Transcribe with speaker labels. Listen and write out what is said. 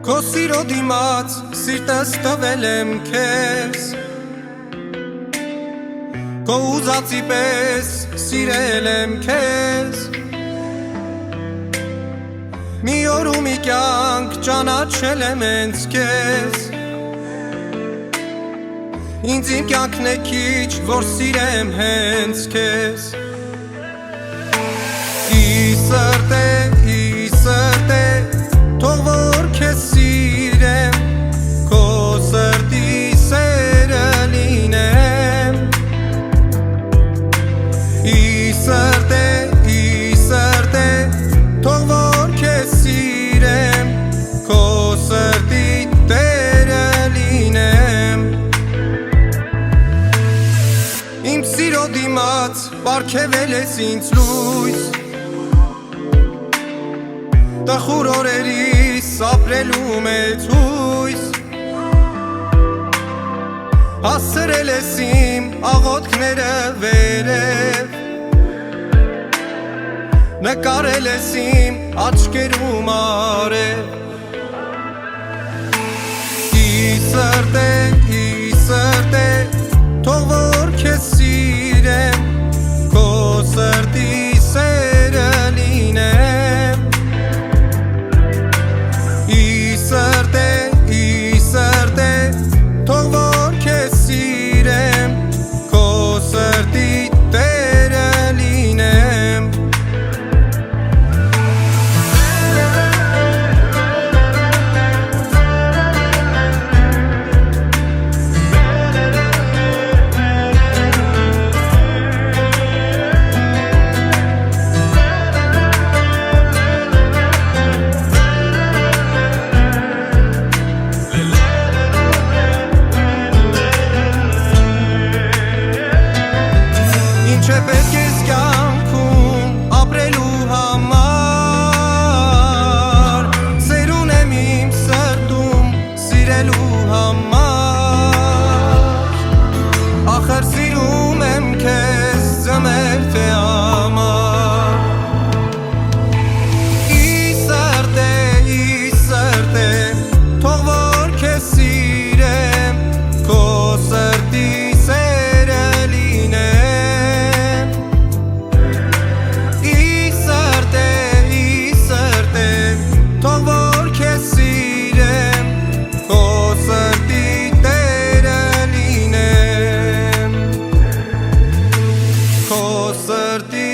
Speaker 1: Քո սիրո դիմաց սիրտս տվել եմ քեզ, քո ուզածի պես սիրել եմ քեզ, մի օր ու մի կյանք ճանաչել եմ հենց քեզ, ինձ իմ կյանքն է քիչ, որ սիրեմ հենց քեզ, ի սրտե թող որ քեզ սիրեմ, քո սրտի սերը լինեմ, ի սրտե թող որ քեզ սիրեմ, քո սրտի տերը լինեմ, իմ սիրո դիմաց պարգևել ես ինձ լույս, տխուր օրերիս ապրելու մեծ հույս, հասցրել ես իմ աղոթքները վերև, նկարել ես իմ աչքերում արև, ի սրտե թող որ քեզ սիրեմ, քո սրտի սերը լինեմ, ի սրտե թող որ քեզ սիրեմ, քո սրտի տերը լինեմ, Ինչ է պետք ես կյանքում ապրելու համար, սեր ունեմ իմ սրտում սիրելու համար, ախր սիրում եմ քեզ ձմեր թե ամառ, ի սրտե թող որ քեզ սիրեմ, քո սրտի սերը լինեմ, թող որ քեզ սիրեմ, քո սրտի տերը լինեմ, քո սրտի